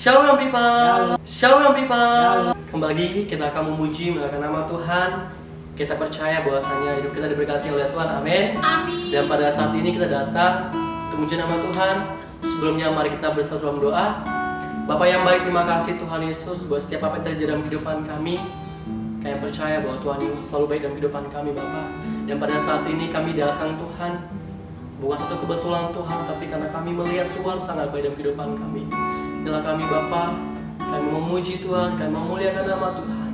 Shalom people, Shalom people. Kembali kita akan memuji memuliakan nama Tuhan. Kita percaya bahwasanya hidup kita diberkati oleh Tuhan, amin. Amin. Dan pada saat ini kita datang untuk memuji nama Tuhan. Sebelumnya mari kita bersatu dalam doa. Bapa yang baik, terima kasih Tuhan Yesus buat setiap apa yang terjadi dalam kehidupan kami. Kami percaya bahwa Tuhan selalu baik dalam kehidupan kami, Bapa. Dan pada saat ini kami datang Tuhan, bukan satu kebetulan Tuhan, tapi karena kami melihat Tuhan sangat baik dalam kehidupan kami. Inilah kami Bapa, kami memuji Tuhan, kami memuliakan nama Tuhan.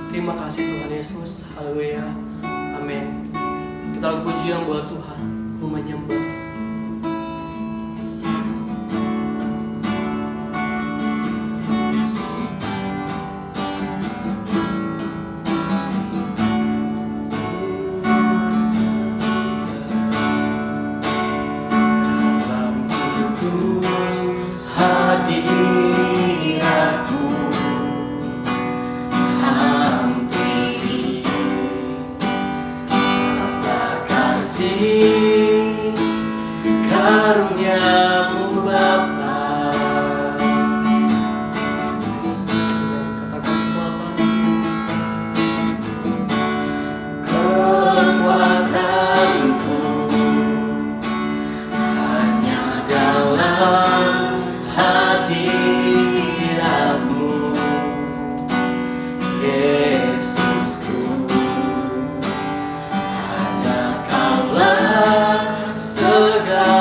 Terima kasih Tuhan Yesus, haleluya, amin. Kita lakukan pujian buat Tuhan, ku menyembah. Karuniamu Bapa, kekuatanku hanya dalam hadiratmu, Yesusku. Hanya Kaulah segalanya.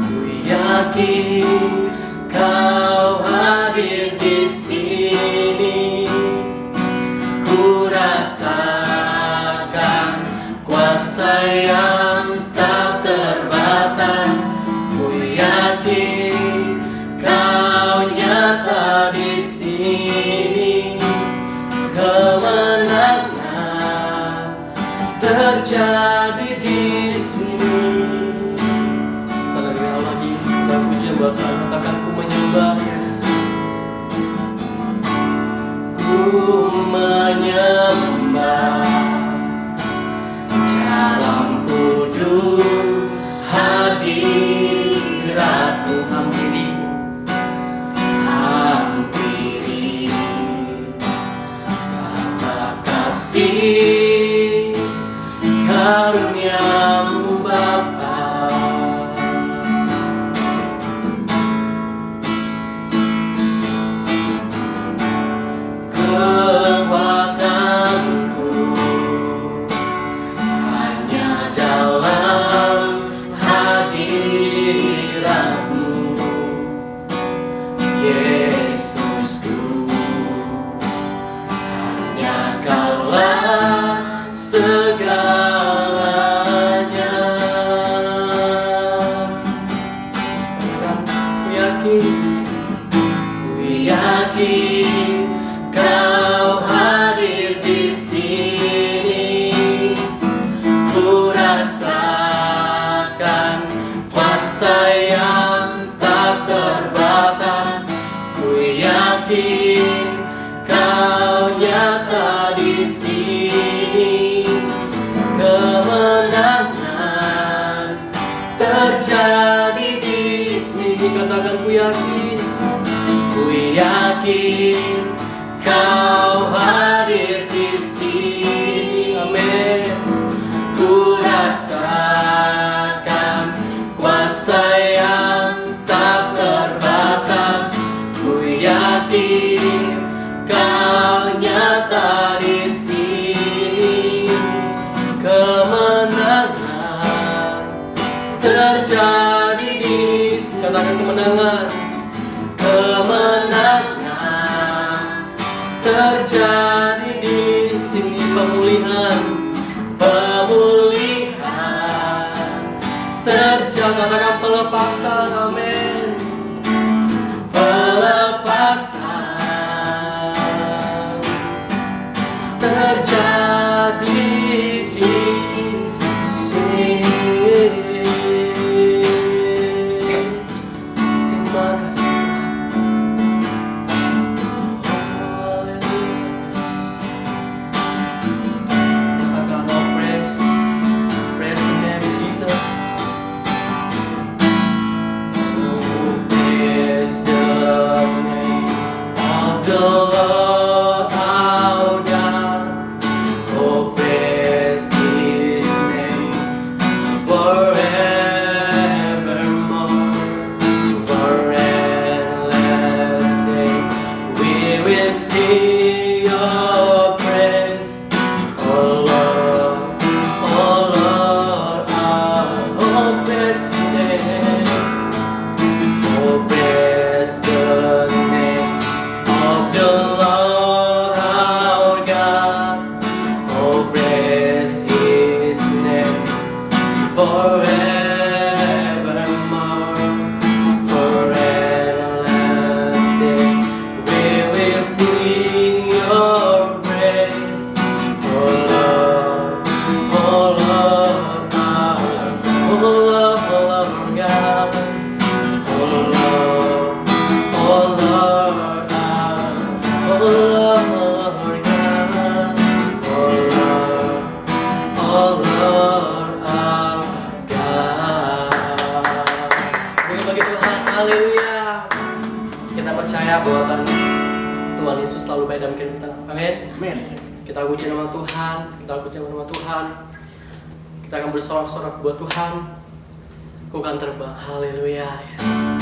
Ku yakin Kau hadir di sini. Ku rasakan kuasa yang tak terbatas. Ku yakin Kau nyata di sini. Kemenangan terjadi di sini. Kita lagi lagi kita puji buat Tuhan, katakan ku menyembah, yes. Ku menyembah dalam kudus hadiratmu. Hampiri kata kasih karuniamu Bapa. Kekuatanku hanya dalam hadiratmu, Yesusku. Hanya Kaulah segalanya. Ku yakin Kau hadir di sini. Ku rasakan kuasa yang tak terbatas. Ku yakin Kau nyata di sini. Kemenangan terjadi di sini. Katakan ku yakin. Ku yakin Kau hadir di sini, amin. Ku rasakan kuasa yang tak terbatas. Ku yakin Kau nyata di sini. Kemenangan terjadi di sini. Katakan kemenangan. Kemenangan terjadi di sini. Pemulihan terjadi. Katakan pelepasan, amin. Pelepasan terjadi di sini. Terima kasih. Haleluya. Saya percaya bahwa Tuhan Yesus selalu baik dalam kehidupan kita. Amin. Amin. Kita puji nama Tuhan, kita akan bersorak-sorak buat Tuhan. Aku akan terbang, haleluya, yes.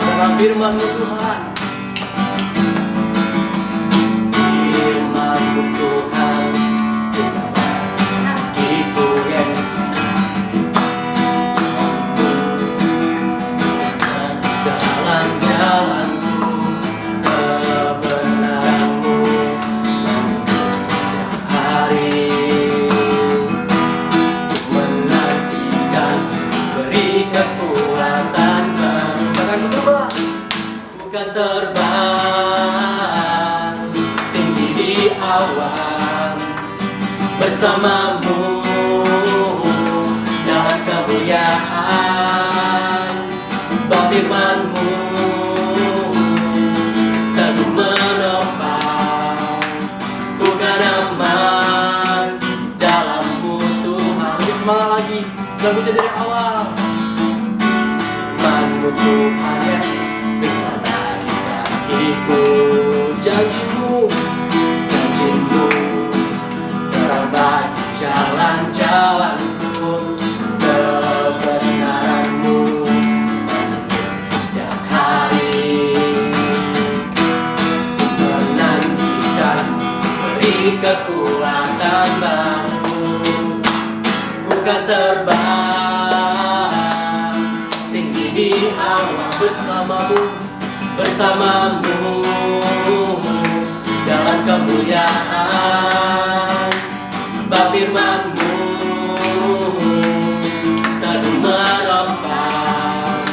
Dalam firman-Mu Tuhan, firman-Mu Tuhan, hatiku, yes. Jalan-jalanku, kebenaran-Mu setiap hari, menantikan beri kekuatan baru. Bukan terbang tinggi di awan, bersama-Mu dalam kemuliaan, sebab firman-Mu teguh menopang. Bukan aman dalam-Mu Tuhan. Lebih semangat lagi, lagu dari awal. Firman-Mu Tuhan, yes, berkata di kakiku, janji-Mu terang bagi jalan-jalanku, kebenaran-Mu setiap hari, menantikan beri kekuatan baru. Bukan terbang tinggi di awan, bersama-Mu dalam kemuliaan, sebab firman-Mu teguh menopang.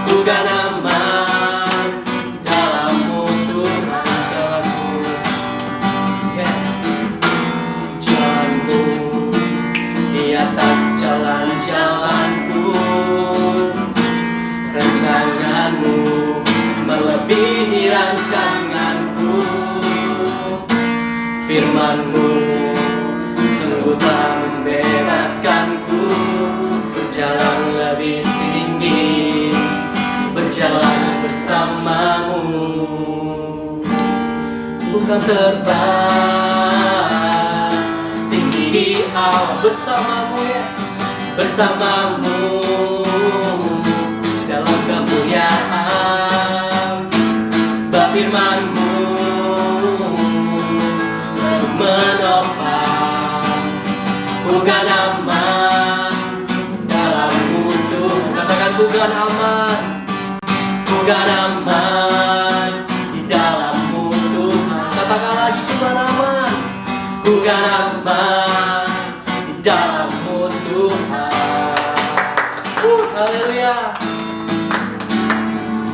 Bukan aman dalam-Mu Tuhan jalanku, yeah. Jalanmu di atas jalan-jalanku, rancangan-Mu melebihi rancanganku. Firman-Mu sungguh telah membebaskanku, berjalan lebih tinggi, berjalan bersama-Mu. Bukan terbang tinggi di awan, bersama-Mu, yes, bersama-Mu dalam kemuliaan, sebab firman-Mu menopang. Bukan aman dalam-Mu Tuhan. Katakan bukan aman di dalam-Mu Tuhan. Katakan lagi, bukan aman di dalam-Mu Tuhan. Haleluya.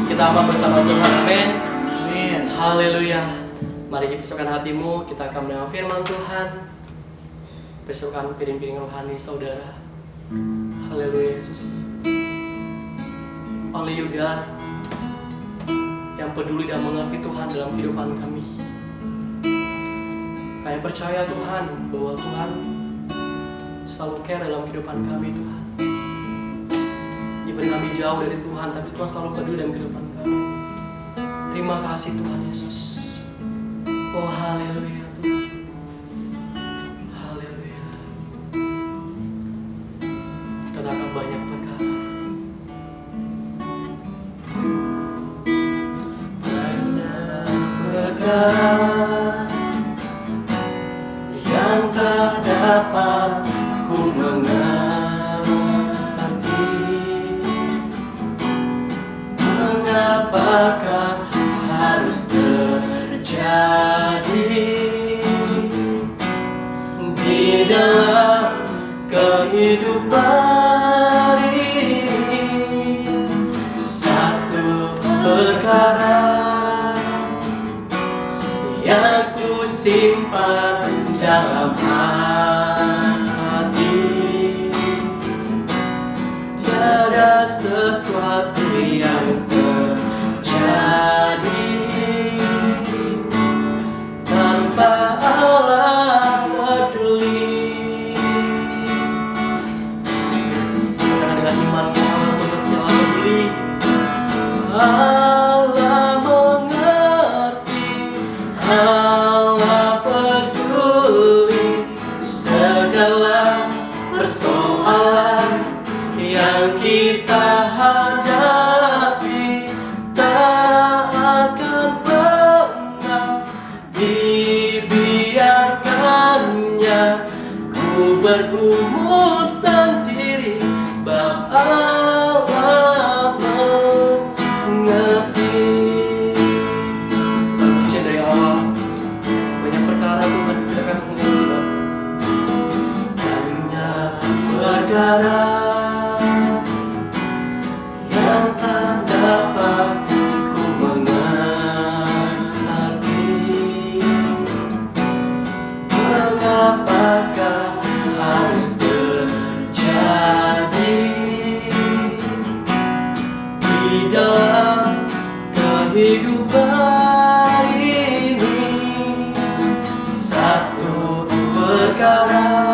Kita aman bersama Tuhan, amin. Amin. Haleluya. Mari kita persiapkan hatimu, kita akan mendengar firman Tuhan. Persiapkan piring-piring rohani saudara. Haleluya Yesus. Only you God yang peduli dan mengerti Tuhan dalam kehidupan kami. Kami percaya Tuhan bahwa Tuhan selalu care dalam kehidupan kami Tuhan. Even kami jauh dari Tuhan, tapi Tuhan selalu peduli dalam kehidupan kami. Terima kasih Tuhan Yesus. Oh haleluya Tuhan, haleluya. Katakan banyak perkara, yang tak dapat ku mengerti. Mengapakah harus terjadi di dalam kehidupan ini? Satu perkara yang ku simpan dalam hati, tiada sesuatu yang terjadi tanpa Allah peduli. segala persoalan yang kita hadapi tak akan pernah dibiarkannya ku bergumul sendiri, sebab Allah mengerti. Baca dari awal, sebanyak perkara Tuhan tidak akan mengerti, banyak perkara yang tak dapat ku mengerti. Mengapakah harus terjadi di dalam kehidupan ini? Satu perkara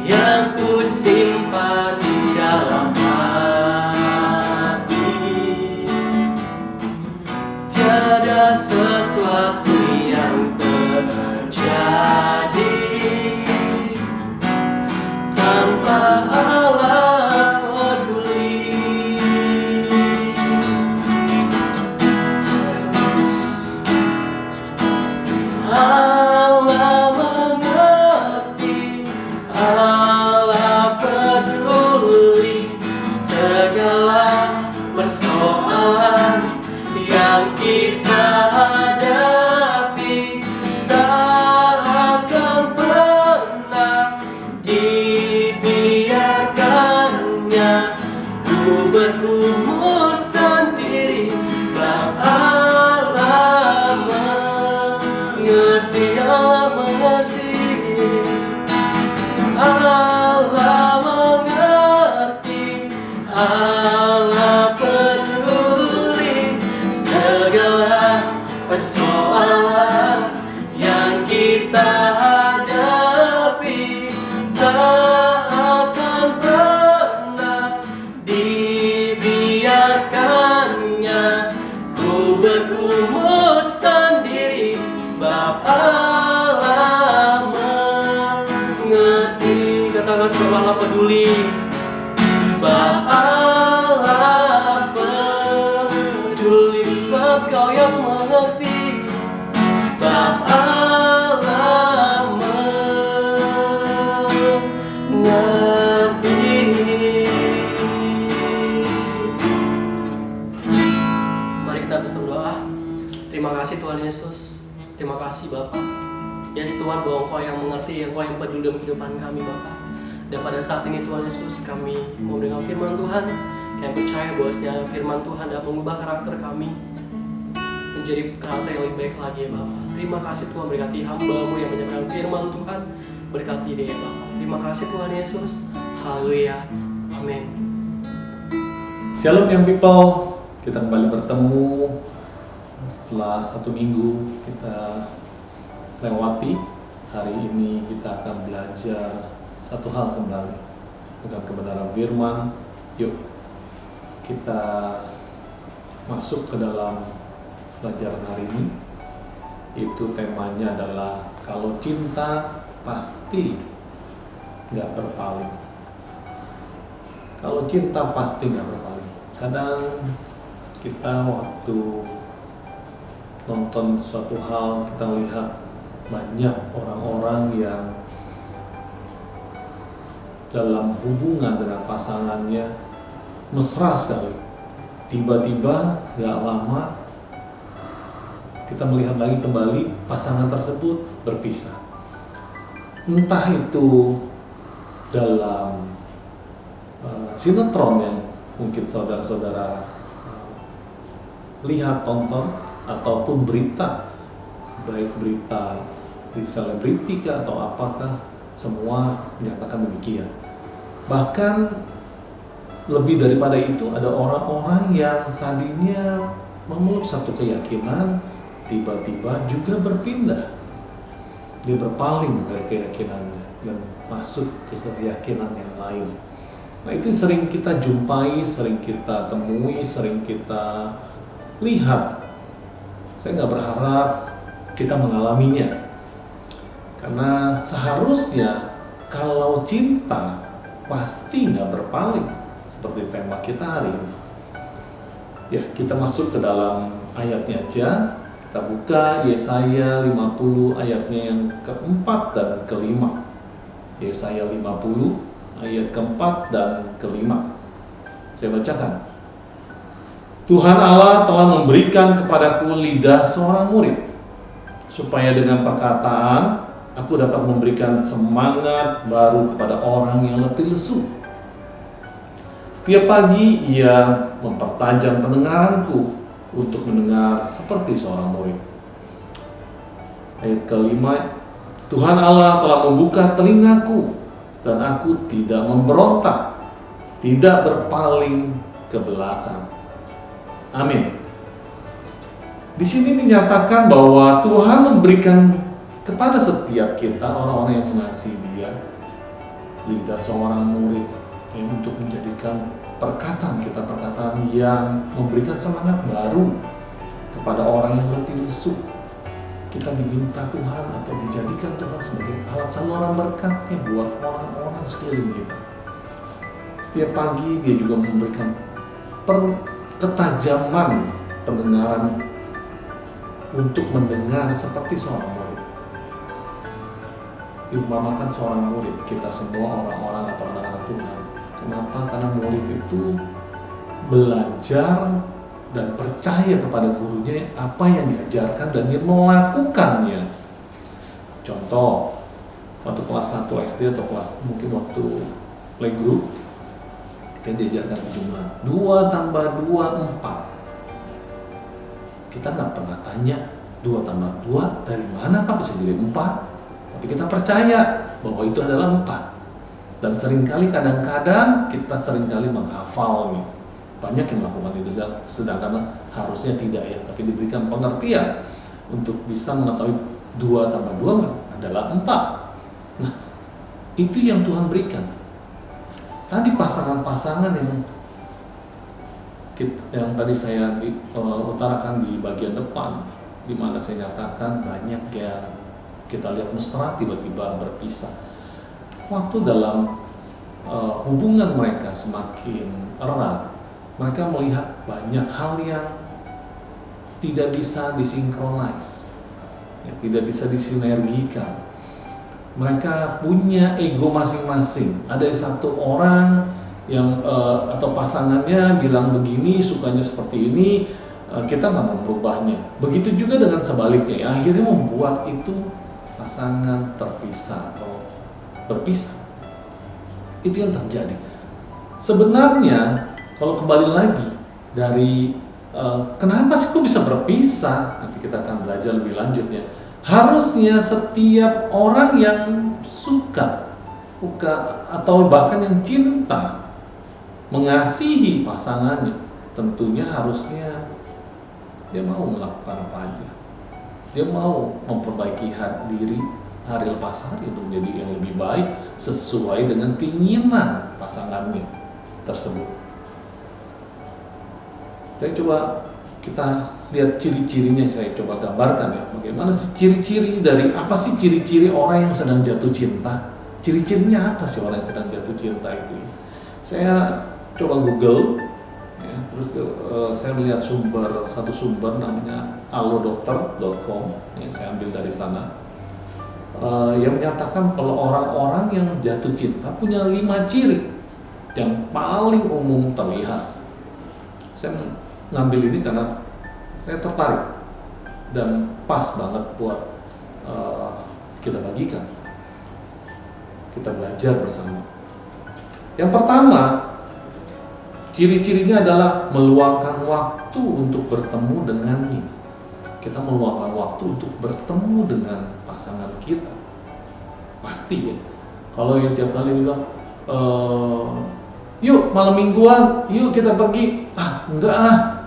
yang ku simpan di dalam hati, tiada sesuatu yang terjadi tanpa Allah peduli. Allah mengerti, Allah peduli segala persoalan yang kita hadapi tak akan pernah dibiarkannya ku bergumul sendiri, sebab Allah mengerti, Allah mengerti, Allah mengerti, Allah peduli segala persoalan yang kita hadapi tak akan pernah dibiarkannya ku bergumul sendiri, sebab Allah mengerti. Katakan sebab Allah peduli, sebab Allah peduli, sebab Kau yang mengerti, sebab Allah mengerti. Mari kita berdoa. Terima kasih Tuhan Yesus, terima kasih Bapa. Yes Tuhan, bahwa Engkau yang mengerti, Engkau yang peduli dalam kehidupan kami Bapa. Dan pada saat ini Tuhan Yesus, kami mau mendengar firman Tuhan. Kami percaya bahwa setiap firman Tuhan dapat mengubah karakter kami menjadi karakter yang lebih baik lagi ya Bapa. Terima kasih Tuhan, berkati hamba-Mu yang menyampaikan firman Tuhan. Berkati dia ya Bapa. Terima kasih Tuhan Yesus. Haleluya. Amin. Shalom young people, kita kembali bertemu setelah 1 minggu kita lewati. Hari ini kita akan belajar satu hal kembali tentang kebenaran firman. Yuk kita masuk ke dalam pelajaran hari ini. Itu temanya adalah kalau cinta pasti gak berpaling. Kalau cinta pasti gak berpaling. Kadang kita waktu nonton suatu hal, kita lihat banyak orang-orang yang dalam hubungan dengan pasangannya mesra sekali. Tiba-tiba gak lama kita melihat lagi kembali pasangan tersebut berpisah. Entah itu dalam sinetron yang mungkin saudara-saudara lihat, tonton, ataupun berita, baik berita di selebriti atau apakah, semua menyatakan demikian. Bahkan lebih daripada itu, ada orang-orang yang tadinya memeluk satu keyakinan, tiba-tiba juga berpindah. Dia berpaling dari keyakinannya dan masuk ke keyakinan yang lain. Nah, itu sering kita jumpai, sering kita temui, sering kita lihat. Saya nggak berharap kita mengalaminya, Karena seharusnya kalau cinta pasti nggak berpaling, seperti tema kita hari ini. Ya, kita masuk ke dalam ayatnya aja. Kita buka Yesaya 50 ayatnya yang keempat dan kelima. Yesaya 50 ayat keempat dan kelima. Saya bacakan. Tuhan Allah telah memberikan kepadaku lidah seorang murid, supaya dengan perkataan aku dapat memberikan semangat baru kepada orang yang letih lesu. Setiap pagi ia mempertajam pendengaranku untuk mendengar seperti seorang murid. Ayat kelima, Tuhan Allah telah membuka telingaku dan aku tidak memberontak, tidak berpaling ke belakang. Amin. Di sini dinyatakan bahwa Tuhan memberikan kepada setiap kita, orang-orang yang mengasihi Dia, lidah seorang murid untuk menjadikan perkataan kita perkataan yang memberikan semangat baru kepada orang yang letih lesu. Kita diminta Tuhan atau dijadikan Tuhan sebagai alat saluran berkatnya buat orang-orang sekeliling kita. Setiap pagi Dia juga memberikan ketajaman pendengaran untuk mendengar seperti seorang murid. Diumpamakan seorang murid, kita semua orang-orang atau anak-anak Tuhan. Kenapa? Karena murid itu belajar dan percaya kepada gurunya apa yang diajarkan dan dia melakukannya. Contoh, waktu kelas 1 SD atau kelas mungkin waktu playgroup, kita diajarkan jumlah 2 tambah 2 4. Kita nggak pernah tanya 2 tambah 2 dari mana Pak bisa jadi 4, tapi kita percaya bahwa itu adalah 4. Dan seringkali kadang-kadang kita seringkali menghafalnya. Banyak yang melakukan itu, sedangkan harusnya tidak ya, tapi diberikan pengertian untuk bisa mengetahui 2 tambah 2 adalah 4. Nah, itu yang Tuhan berikan. Tadi pasangan-pasangan yang tadi saya utarakan di bagian depan, di mana saya nyatakan banyak yang kita lihat mesra tiba-tiba berpisah. Waktu dalam hubungan mereka semakin erat, mereka melihat banyak hal yang tidak bisa disinkronis, ya, tidak bisa disinergikan. Mereka punya ego masing-masing. Ada satu orang yang atau pasangannya bilang begini, sukanya seperti ini, kita nggak mau berubahnya. Begitu juga dengan sebaliknya, akhirnya membuat itu pasangan terpisah atau berpisah. Itu yang terjadi. Sebenarnya kalau kembali lagi dari kenapa sih kok bisa berpisah, nanti kita akan belajar lebih lanjut ya. Harusnya setiap orang yang suka atau bahkan yang cinta mengasihi pasangannya, tentunya harusnya dia mau melakukan apa aja. Dia mau memperbaiki diri hari lepas hari untuk menjadi yang lebih baik sesuai dengan keinginan pasangannya tersebut. Saya coba kita lihat ciri-cirinya, saya coba gambarkan ya. Bagaimana sih ciri-ciri dari apa sih ciri-ciri orang yang sedang jatuh cinta? Ciri-cirinya apa sih orang yang sedang jatuh cinta itu? Saya coba Google, ya, terus saya melihat satu sumber namanya alodokter.com, yang saya ambil dari sana. Yang menyatakan kalau orang-orang yang jatuh cinta punya 5 ciri yang paling umum terlihat. Saya ngambil ini karena saya tertarik dan pas banget buat kita bagikan, kita belajar bersama. Yang pertama, ciri-cirinya adalah meluangkan waktu untuk bertemu dengannya. Kita meluangkan waktu untuk bertemu dengan pasangan kita. Pasti ya. Kalau yang tiap kali bilang, yuk malam mingguan, yuk kita pergi. Enggak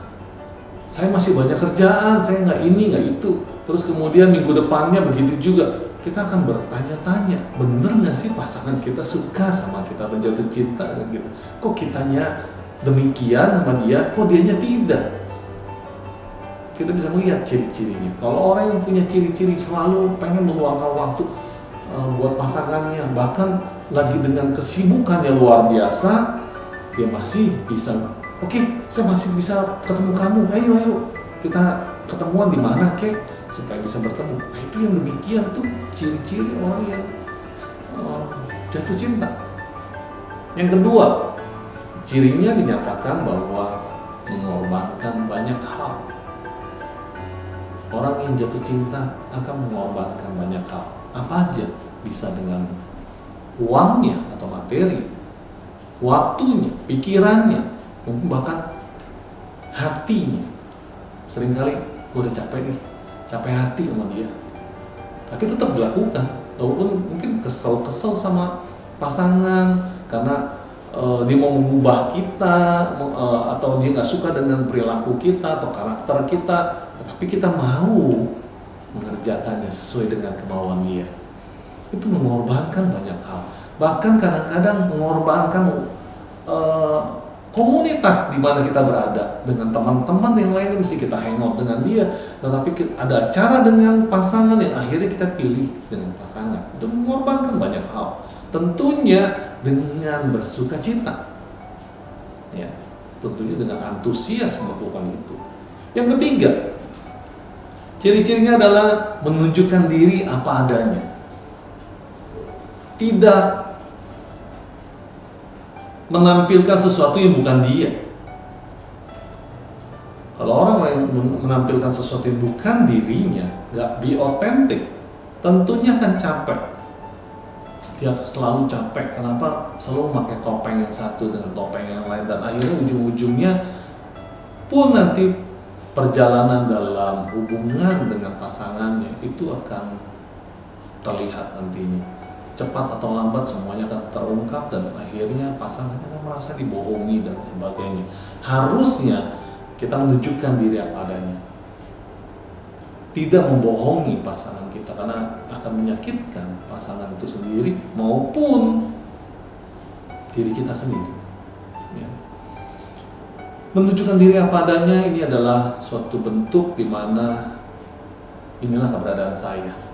saya masih banyak kerjaan, saya nggak ini, nggak itu. Terus kemudian minggu depannya begitu juga. Kita akan bertanya-tanya, bener nggak sih pasangan kita suka sama kita, menjatuh cinta gitu. Kok kitanya demikian sama dia, kok dianya tidak? Kita bisa melihat ciri-cirinya. Kalau orang yang punya ciri-ciri selalu pengen meluangkan waktu, buat pasangannya, bahkan lagi dengan kesibukannya luar biasa, dia masih bisa, oke, saya masih bisa ketemu kamu, ayo kita ketemuan di mana kek supaya bisa bertemu. Nah, itu yang demikian tuh ciri-ciri orang yang jatuh cinta. Yang kedua, cirinya dinyatakan bahwa mengorbankan banyak hal. Orang yang jatuh cinta akan mengorbankan banyak hal. Apa aja? Bisa dengan uangnya atau materi, waktunya, pikirannya, mungkin bahkan hatinya. Seringkali gue udah capek nih, capek hati sama dia, tapi tetap dilakukan walaupun mungkin kesel sama pasangan karena dia mau mengubah kita, atau dia nggak suka dengan perilaku kita atau karakter kita, tapi kita mau mengerjakannya sesuai dengan kemauan dia. Itu mengorbankan banyak hal, bahkan kadang-kadang mengorbankan komunitas di mana kita berada, dengan teman-teman yang lainnya mesti kita hangout dengan dia, tetapi ada acara dengan pasangan yang akhirnya kita pilih dengan pasangan. Itu mengorbankan banyak hal, tentunya dengan bersuka cita, ya, tentunya dengan antusias melakukan itu. Yang ketiga, ciri-cirinya adalah menunjukkan diri apa adanya, tidak menampilkan sesuatu yang bukan dia. Kalau orang yang menampilkan sesuatu yang bukan dirinya, gak be authentic, tentunya akan capek. Dia selalu capek. Kenapa? Selalu memakai topeng yang satu dengan topeng yang lain, dan akhirnya ujung-ujungnya pun nanti perjalanan dalam hubungan dengan pasangannya itu akan terlihat nantinya. Cepat atau lambat semuanya akan terungkap dan akhirnya pasangannya akan merasa dibohongi dan sebagainya. Harusnya kita menunjukkan diri apa adanya, tidak membohongi pasangan kita, karena akan menyakitkan pasangan itu sendiri maupun diri kita sendiri, ya. Menunjukkan diri apa adanya ini adalah suatu bentuk di mana inilah keberadaan saya.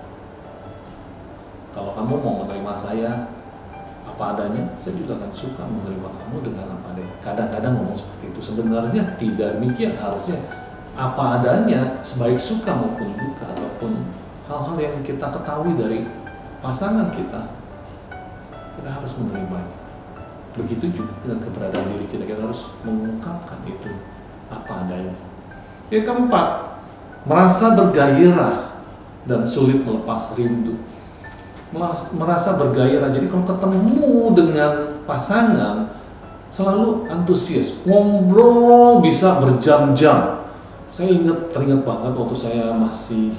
Kalau kamu mau menerima saya apa adanya, saya juga akan suka menerima kamu dengan apa adanya. Kadang-kadang ngomong seperti itu, sebenarnya tidak demikian. Harusnya apa adanya, sebaik suka maupun duka, ataupun hal-hal yang kita ketahui dari pasangan kita harus menerimanya. Begitu juga dengan keberadaan diri kita harus mengungkapkan itu apa adanya. Yang keempat, merasa bergairah dan sulit melepas rindu. Merasa bergairah, jadi kalau ketemu dengan pasangan selalu antusias, ngobrol bisa berjam-jam. Saya teringat banget waktu saya masih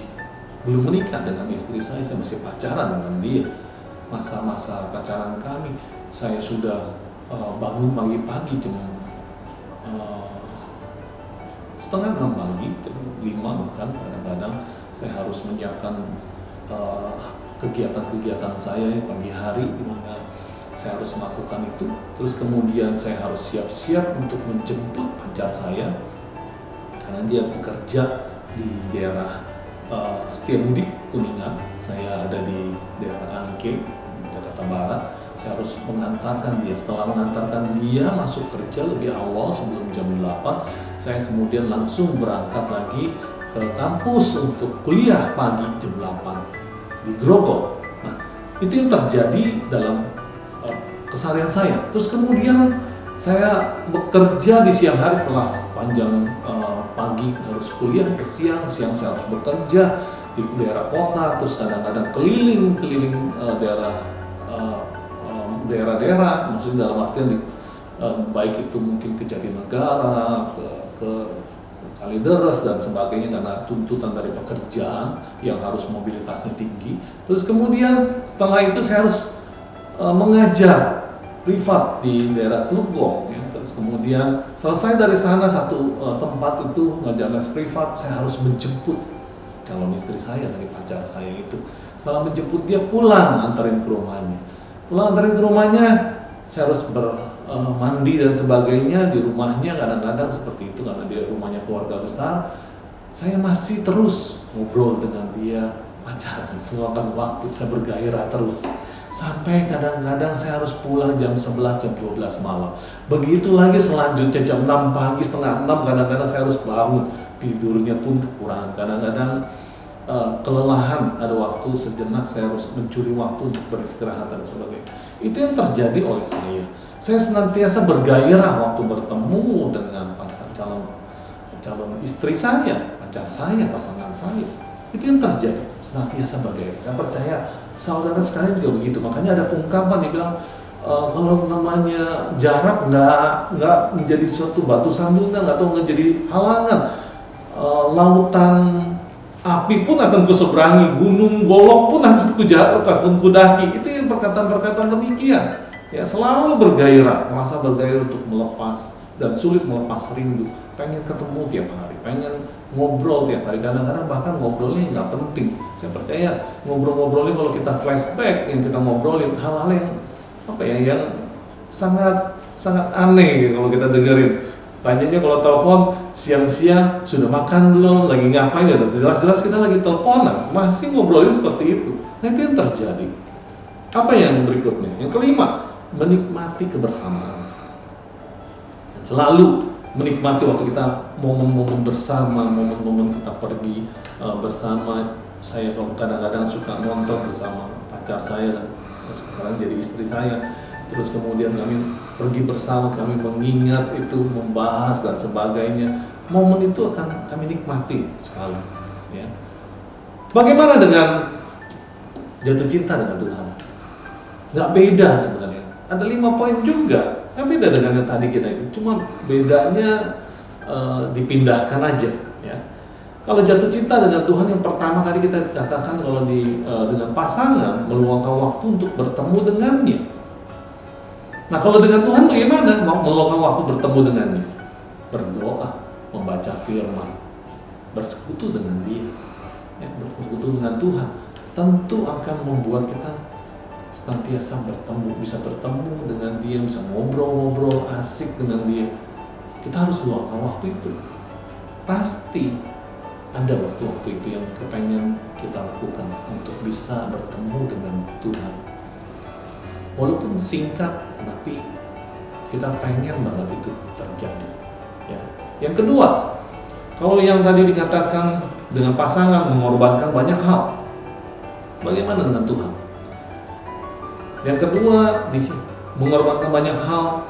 belum menikah dengan istri saya masih pacaran dengan dia. Masa-masa pacaran kami, saya sudah bangun pagi-pagi jam 5:30 pagi, jam 5 bahkan kadang-kadang saya harus menyiapkan kegiatan-kegiatan saya pagi hari di mana saya harus melakukan itu. Terus kemudian saya harus siap-siap untuk menjemput pacar saya karena dia bekerja di daerah Setiabudi, Kuningan. Saya ada di daerah Angke, Jakarta Barat. Saya harus mengantarkan dia. Setelah mengantarkan dia masuk kerja lebih awal sebelum jam 8, saya kemudian langsung berangkat lagi ke kampus untuk kuliah pagi jam 8 di Grogol. Nah, itu yang terjadi dalam keseharian saya. Terus kemudian saya bekerja di siang hari setelah sepanjang pagi harus kuliah sampai siang saya harus bekerja di daerah kota, terus kadang-kadang keliling daerah-daerah, maksudnya dalam artian baik itu mungkin ke Jatinegara, ke Kalideres dan sebagainya, karena tuntutan dari pekerjaan yang harus mobilitasnya tinggi. Terus kemudian setelah itu saya harus mengajar privat di daerah Telugong, ya. Terus kemudian selesai dari sana satu tempat itu ngajar les privat, saya harus menjemput calon istri saya dari pacar saya itu. Setelah menjemput dia pulang, antarin ke rumahnya. Saya harus mandi dan sebagainya di rumahnya, kadang-kadang seperti itu karena dia rumahnya keluarga besar. Saya masih terus ngobrol dengan dia, pacaran, meluangkan waktu, saya bergairah terus. Sampai kadang-kadang saya harus pulang jam 11, jam 12 malam. Begitu lagi selanjutnya jam 6 pagi, setengah 6 kadang-kadang saya harus bangun. Tidurnya pun kekurangan. Kadang-kadang kelelahan, ada waktu sejenak saya harus mencuri waktu untuk beristirahat dan sebagainya. Itu yang terjadi oleh saya. Saya senantiasa bergairah waktu bertemu dengan calon istri saya, pacar saya, pasangan saya. Itu yang terjadi, senantiasa bergairah. Saya percaya saudara sekalian juga begitu. Makanya ada ungkapan yang bilang kalau namanya jarak nggak menjadi suatu batu sandungan atau nggak jadi halangan. Lautan api pun akan kuseberangi, gunung golok pun akan kudaki. Itu yang perkataan-perkataan demikian. Ya, selalu bergairah, merasa bergairah untuk melepas dan sulit melepas rindu. Pengen ketemu tiap hari, pengen ngobrol tiap hari. Kadang-kadang bahkan ngobrolnya nggak penting. Saya percaya ngobrolnya kalau kita flashback yang kita ngobrolin hal-hal yang sangat aneh kalau kita dengerin. Tanyanya kalau telepon siang-siang sudah makan belum, lagi ngapain ya? Jelas-jelas kita lagi teleponan, masih ngobrolin seperti itu. Nah, itu yang terjadi. Apa yang berikutnya? Yang kelima, menikmati kebersamaan. Selalu menikmati waktu kita momen-momen bersama, momen-momen kita pergi bersama. Saya kadang-kadang suka nonton bersama pacar saya dan sekarang jadi istri saya. Terus kemudian kami pergi bersama, kami mengingat itu, membahas dan sebagainya. Momen itu akan kami nikmati sekali. Ya. Bagaimana dengan jatuh cinta dengan Tuhan? Nggak beda sebenarnya. Ada 5 poin juga. Nggak beda dengan yang tadi kita itu. Cuma bedanya dipindahkan aja. Ya. Kalau jatuh cinta dengan Tuhan yang pertama tadi kita katakan kalau dengan pasangan meluangkan waktu untuk bertemu dengannya. Nah, kalau dengan Tuhan bagaimana? Meluangkan waktu bertemu dengannya. Berdoa, membaca firman, bersekutu dengan Dia. Ya, bersekutu dengan Tuhan tentu akan membuat kita senantiasa bertemu, bisa bertemu dengan Dia, bisa ngobrol-ngobrol asik dengan Dia. Kita harus luangkan waktu itu. Pasti ada waktu-waktu itu yang kepengen kita lakukan untuk bisa bertemu dengan Tuhan. Walaupun singkat, tapi kita pengen banget itu terjadi. Ya. Yang kedua, kalau yang tadi dikatakan dengan pasangan mengorbankan banyak hal, bagaimana dengan Tuhan? Yang kedua, mengorbankan banyak hal,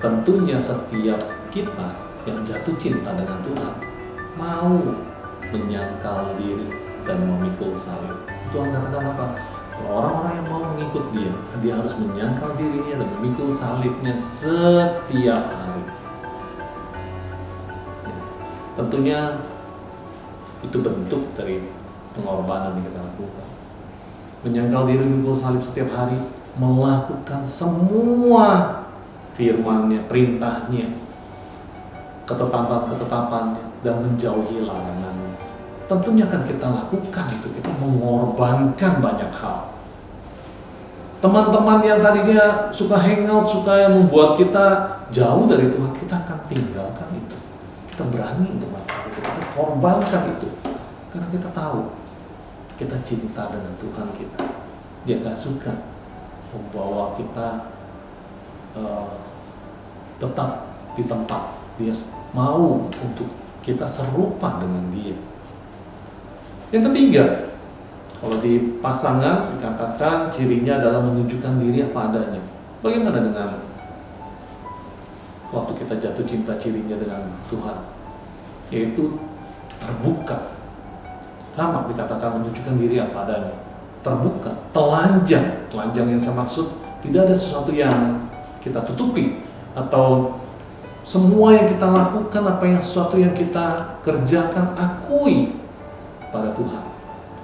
tentunya setiap kita yang jatuh cinta dengan Tuhan mau menyangkal diri dan memikul salib. Tuhan katakan apa? Orang-orang yang mau mengikut dia harus menyangkal dirinya dan memikul salibnya setiap hari. Tentunya itu bentuk dari pengorbanan yang kita lakukan. Menyangkal diri, memikul salib setiap hari, melakukan semua firman-Nya, perintahnya, ketetapan-ketetapannya, dan menjauhi larangannya. Tentunya akan kita lakukan itu, kita mengorbankan banyak hal. Teman-teman yang tadinya suka hangout, suka yang membuat kita jauh dari Tuhan, kita akan tinggalkan itu. Kita berani untuk melakukan itu, kita korbankan itu. Karena kita tahu, kita cinta dengan Tuhan kita. Dia gak suka membawa kita tetap di tempat. Dia mau untuk kita serupa dengan Dia. Yang ketiga, kalau di pasangan dikatakan cirinya adalah menunjukkan diri apa adanya. Bagaimana dengan waktu kita jatuh cinta cirinya dengan Tuhan? Yaitu terbuka. Sama dikatakan menunjukkan diri apa adanya. Terbuka, telanjang. Telanjang yang saya maksud tidak ada sesuatu yang kita tutupi atau semua yang kita lakukan, sesuatu yang kita kerjakan, akui pada Tuhan.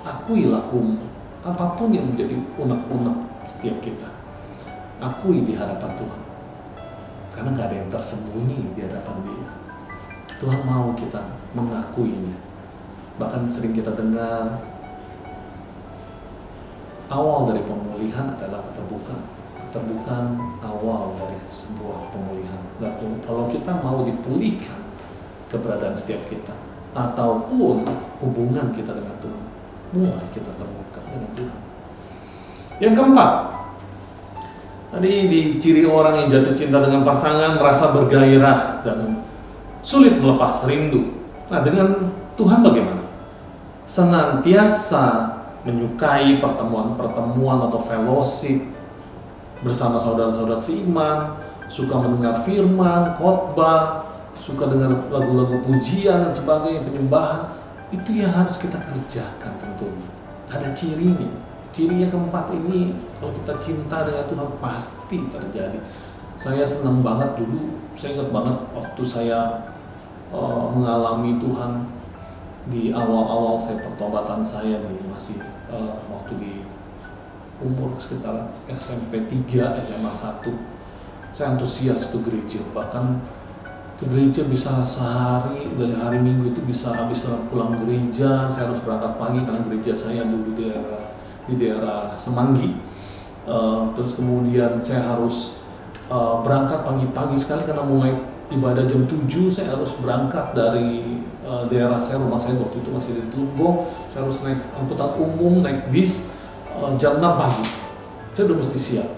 Akui lakumu, apapun yang menjadi unek-unek setiap kita. Akui di hadapan Tuhan. Karena gak ada yang tersembunyi di hadapan Dia. Tuhan mau kita mengakuinya. Bahkan sering kita dengar, awal dari pemulihan adalah keterbukaan. Keterbukaan awal dari sebuah pemulihan. Dan kalau kita mau dipulihkan keberadaan setiap kita, ataupun hubungan kita dengan Tuhan, mulai kita terbuka dengan Tuhan. Yang keempat, tadi diciri orang yang jatuh cinta dengan pasangan merasa bergairah dan sulit melepas rindu. Nah, dengan Tuhan bagaimana? Senantiasa menyukai pertemuan-pertemuan atau fellowship bersama saudara-saudara seiman, suka mendengar firman, khotbah, suka dengan lagu-lagu pujian dan sebagainya, penyembahan. Itu yang harus kita kerjakan tentunya. Ada cirinya. Ciri yang keempat ini, kalau kita cinta dengan Tuhan pasti terjadi. Saya senang banget dulu, saya ingat banget waktu saya mengalami Tuhan di awal-awal saya pertobatan saya masih waktu di umur sekitar SMP 3, SMA 1. Saya antusias ke gereja, bahkan ke gereja bisa sehari, dari hari Minggu itu bisa habis pulang gereja. Saya harus berangkat pagi karena gereja saya dulu di daerah Semanggi. Terus kemudian saya harus berangkat pagi-pagi sekali karena mulai ibadah jam 7. Saya harus berangkat dari daerah saya, rumah saya waktu itu masih di Tugu. Saya harus naik angkutan umum, naik bis jam 6 pagi. Saya udah mesti siap,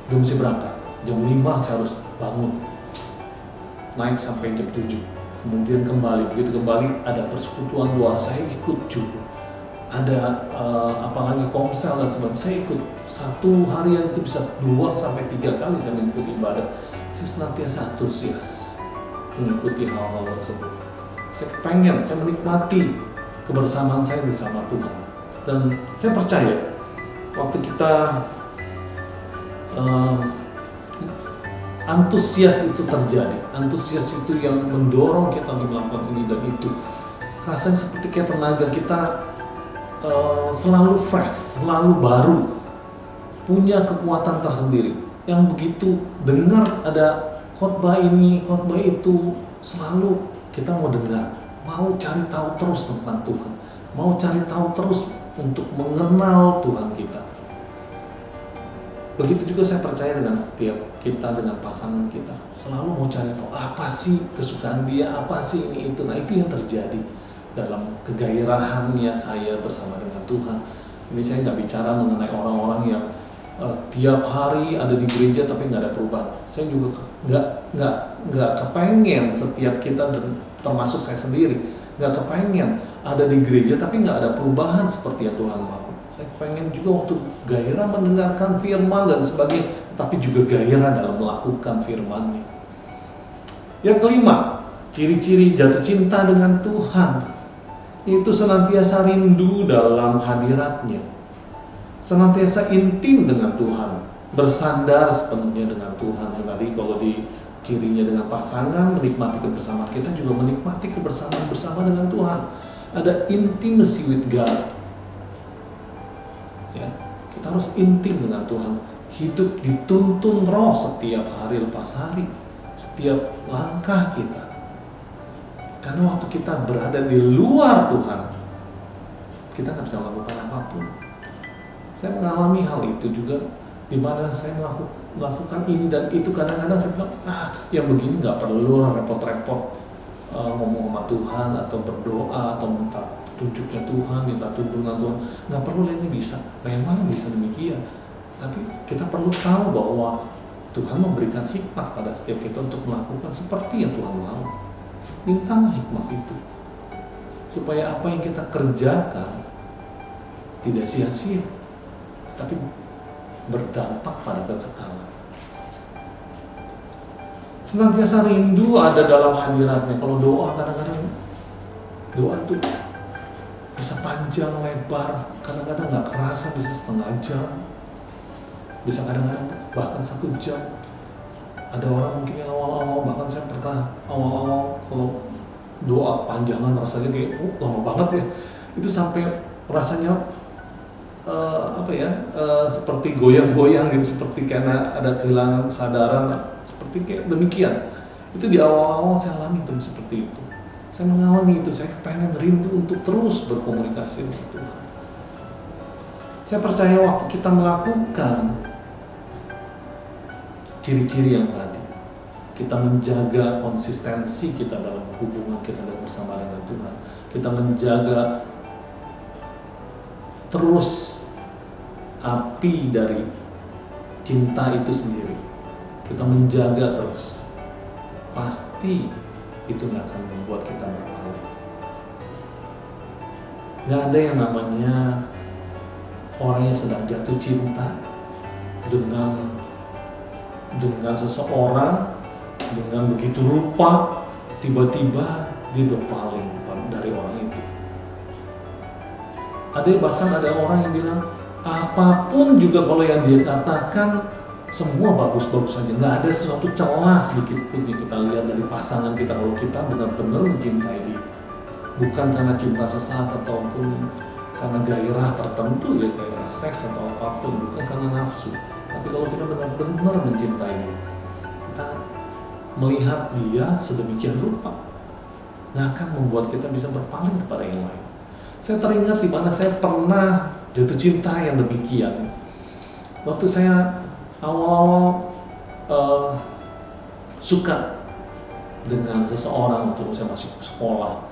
udah mesti berangkat. Jam 5 saya harus bangun, naik sampai jam 7. Kemudian kembali, begitu kembali ada persekutuan doa, saya ikut juga. Ada apalagi komsel dan sebagainya, saya ikut. Satu harian itu bisa 2 sampai 3 kali saya mengikuti ibadah. Saya senantiasa antusias mengikuti hal-hal tersebut. Saya pengen, saya menikmati kebersamaan saya bersama Tuhan. Dan saya percaya waktu kita antusias itu terjadi, antusias itu yang mendorong kita untuk melakukan ini dan itu, rasanya seperti kayak tenaga kita selalu fresh, selalu baru, punya kekuatan tersendiri. Yang begitu dengar ada khotbah ini, khotbah itu, selalu kita mau dengar, mau cari tahu terus tentang Tuhan, mau cari tahu terus untuk mengenal Tuhan kita. Begitu juga saya percaya dengan setiap kita, dengan pasangan kita, selalu mau cari tahu apa sih kesukaan dia, apa sih ini itu. Nah, itu yang terjadi dalam kegairahannya saya bersama dengan Tuhan. Ini saya nggak bicara mengenai orang-orang yang tiap hari ada di gereja tapi nggak ada perubahan. Saya juga nggak kepengen setiap kita, dan termasuk saya sendiri, nggak kepengen ada di gereja tapi nggak ada perubahan seperti yang Tuhan mau. Saya pengen juga waktu gairah mendengarkan firman dan sebagainya, tapi juga gairah dalam melakukan firman-Nya. Yang kelima, ciri-ciri jatuh cinta dengan Tuhan itu senantiasa rindu dalam hadirat-Nya, senantiasa intim dengan Tuhan, bersandar sepenuhnya dengan Tuhan. Yang tadi kalau di cirinya dengan pasangan, menikmati kebersamaan, kita juga menikmati kebersamaan bersama dengan Tuhan. Ada intimacy with God. Ya, kita harus intim dengan Tuhan. Hidup dituntun roh setiap hari lepas hari, setiap langkah kita. Karena waktu kita berada di luar Tuhan, kita nggak bisa melakukan apapun. Saya mengalami hal itu juga, di mana saya melakukan ini dan itu. Kadang-kadang saya bilang, yang begini nggak perlu repot-repot ngomong sama Tuhan atau berdoa atau minta tunjuknya Tuhan, minta tuntunan Tuhan. Nggak perlu, ini bisa. Memang bisa demikian. Tapi kita perlu tahu bahwa Tuhan memberikan hikmat pada setiap kita untuk melakukan seperti yang Tuhan mau. Mintalah hikmat itu, supaya apa yang kita kerjakan tidak sia-sia, tapi berdampak pada kekekalan. Senantiasa rindu ada dalam hadirat-Nya. Kalau doa, kadang-kadang doa itu bisa panjang lebar, kadang-kadang nggak kerasa bisa setengah jam, bisa kadang-kadang bahkan 1 jam. Ada orang mungkin yang awal-awal, bahkan saya pernah awal-awal kalau doa kepanjangan rasanya kayak lama banget ya. Itu sampai rasanya seperti goyang-goyang gitu, seperti karena ada kehilangan kesadaran, seperti kayak demikian. Itu di awal-awal saya alami itu seperti itu. Saya mengalami itu, saya kepengen rindu untuk terus berkomunikasi dengan Tuhan. Saya percaya waktu kita melakukan ciri-ciri yang tadi, kita menjaga konsistensi kita dalam hubungan kita bersama dengan Tuhan, kita menjaga terus api dari cinta itu sendiri, kita menjaga terus, pasti itu nggak akan membuat kita berpaling. Nggak ada yang namanya orang yang sedang jatuh cinta dengan seseorang dengan begitu rupa, tiba-tiba dia berpaling dari orang itu. Bahkan ada orang yang bilang apapun juga kalau yang dia katakan semua bagus-bagus saja, nggak ada sesuatu celah sedikit pun yang kita lihat dari pasangan kita kalau kita benar-benar mencintai dia, bukan karena cinta sesaat ataupun karena gairah tertentu ya, gairah seks atau apapun, bukan karena nafsu, tapi kalau kita benar-benar mencintai dia, kita melihat dia sedemikian rupa, nggak akan membuat kita bisa berpaling kepada yang lain. Saya teringat di mana saya pernah jatuh cinta yang demikian. Waktu saya awal-awal suka dengan seseorang, waktu saya masih sekolah,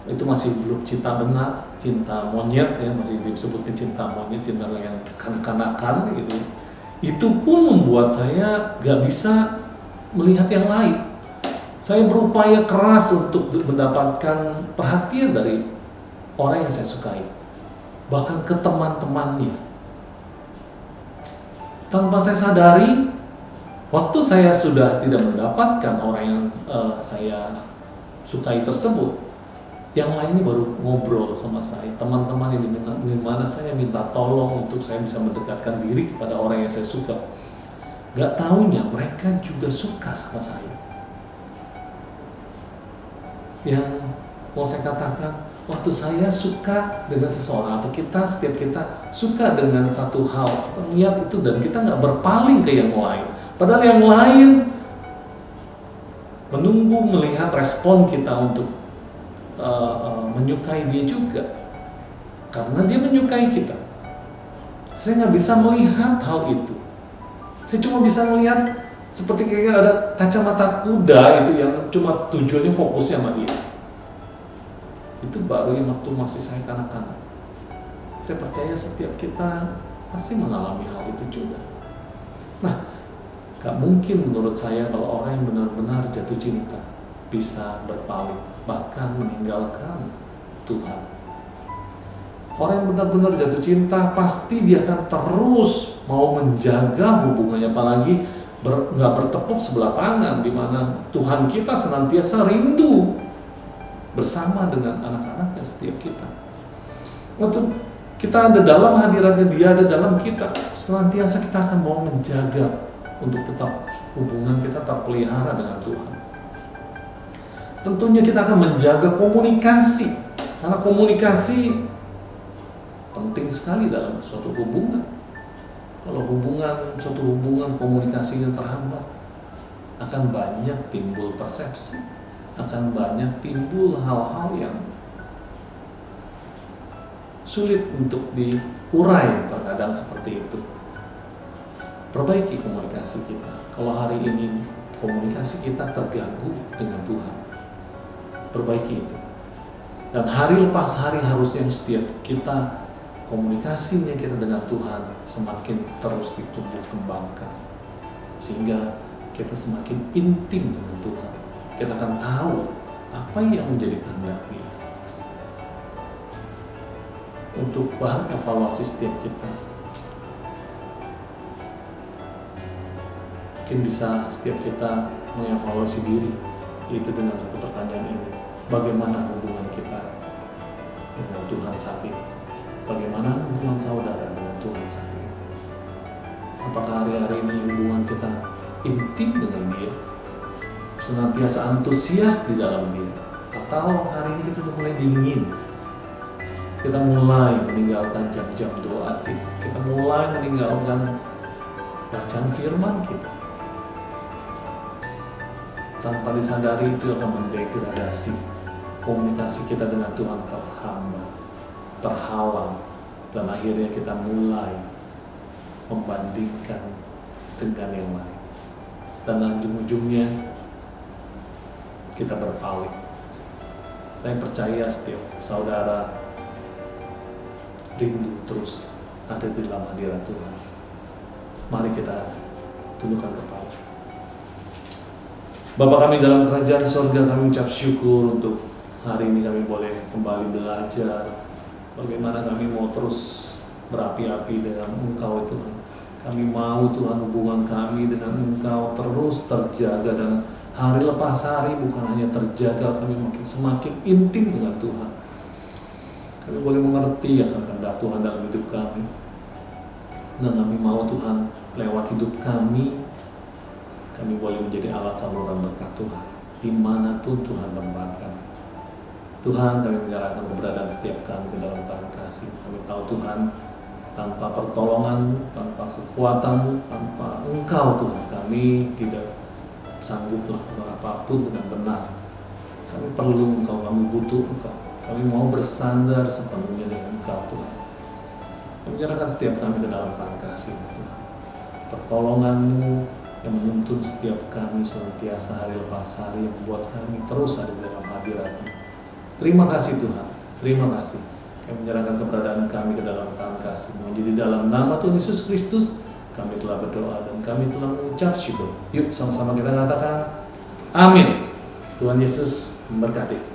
itu masih belum cinta benar, cinta monyet ya, masih disebutnya cinta monyet, cinta yang kanak-kanakan gitu. Itu pun membuat saya gak bisa melihat yang lain. Saya berupaya keras untuk mendapatkan perhatian dari orang yang saya sukai, bahkan ke teman-temannya. Tanpa saya sadari, waktu saya sudah tidak mendapatkan orang yang saya sukai tersebut, yang lainnya baru ngobrol sama saya, teman-teman yang di mana saya minta tolong untuk saya bisa mendekatkan diri kepada orang yang saya suka. Gak taunya mereka juga suka sama saya. Yang mau saya katakan, waktu saya suka dengan seseorang atau setiap kita suka dengan satu hal, kita lihat itu dan kita nggak berpaling ke yang lain. Padahal yang lain menunggu melihat respon kita untuk menyukai dia juga, karena dia menyukai kita. Saya nggak bisa melihat hal itu. Saya cuma bisa melihat seperti kayak ada kacamata kuda itu yang cuma tujuannya fokusnya sama dia. Itu baru yang waktu masih saya kanak-kanak. Saya percaya setiap kita pasti mengalami hal itu juga. Nah, gak mungkin menurut saya kalau orang yang benar-benar jatuh cinta bisa berpaling, bahkan meninggalkan Tuhan. Orang yang benar-benar jatuh cinta pasti dia akan terus mau menjaga hubungannya, apalagi nggak bertepuk sebelah tangan, di mana Tuhan kita senantiasa rindu bersama dengan anak-anaknya setiap kita. Waktu kita ada dalam hadiratnya, dia ada dalam kita, senantiasa kita akan mau menjaga untuk tetap hubungan kita terpelihara dengan Tuhan. Tentunya kita akan menjaga komunikasi, karena komunikasi penting sekali dalam suatu hubungan. Kalau suatu hubungan komunikasinya terhambat, akan banyak timbul persepsi, akan banyak timbul hal-hal yang sulit untuk diurai terkadang seperti itu. Perbaiki komunikasi kita. Kalau hari ini komunikasi kita terganggu dengan Tuhan, perbaiki itu. Dan hari lepas hari harusnya setiap kita komunikasinya kita dengan Tuhan semakin terus ditumbuh kembangkan, sehingga kita semakin intim dengan Tuhan. Kita akan tahu apa yang menjadi kehendak Dia. Untuk bahan evaluasi setiap kita, mungkin bisa setiap kita mengevaluasi diri, yaitu dengan satu pertanyaan ini: bagaimana hubungan kita dengan Tuhan saat ini? Bagaimana hubungan saudara dengan Tuhan saat ini? Apakah hari-hari ini hubungan kita intim dengan Dia, senantiasa antusias di dalam Dia, atau hari ini kita mulai dingin? Kita mulai meninggalkan jam-jam doa kita mulai meninggalkan bacaan firman kita. Tanpa disadari itu akan mendegradasi komunikasi kita dengan Tuhan, terhambat, terhalang, dan akhirnya kita mulai membandingkan dengan yang lain, dan ujung-ujungnya kita berpaling. Saya percaya setiap saudara rindu terus ada di dalam hadirat Tuhan. Mari kita tundukkan kepala. Bapa kami dalam kerajaan sorga, kami ucap syukur untuk hari ini kami boleh kembali belajar bagaimana kami mau terus berapi-api dengan Engkau Tuhan. Kami mau Tuhan hubungan kami dengan Engkau terus terjaga, dan hari lepas hari bukan hanya terjaga, kami makin semakin intim dengan Tuhan. Kami boleh mengerti akan kehendak Tuhan dalam hidup kami, dan kami mau Tuhan lewat hidup kami boleh menjadi alat saluran berkat Tuhan dimanapun Tuhan tempatkan. Tuhan, kami menyerahkan keberadaan setiap kami ke dalam tangan kasih. Kami tahu Tuhan, tanpa pertolongan, tanpa kekuatan, tanpa Engkau Tuhan, kami tidak sanggup melakukan apapun dengan benar. Kami perlu Engkau, kami butuh Engkau. Kami mau bersandar sepenuhnya dengan Engkau Tuhan. Kami menyerahkan setiap kami ke dalam tangan kasih Tuhan. Pertolongan-Mu yang menuntun setiap kami senantiasa hari lepas hari, yang membuat kami terus ada di dalam hadirat-Mu. Terima kasih Tuhan, terima kasih. Kami menyerahkan keberadaan kami ke dalam tangan kasih-Mu. Jadi dalam nama Tuhan Yesus Kristus kami telah berdoa dan kami telah mengucap syukur. Yuk sama-sama kita katakan amin. Tuhan Yesus memberkati.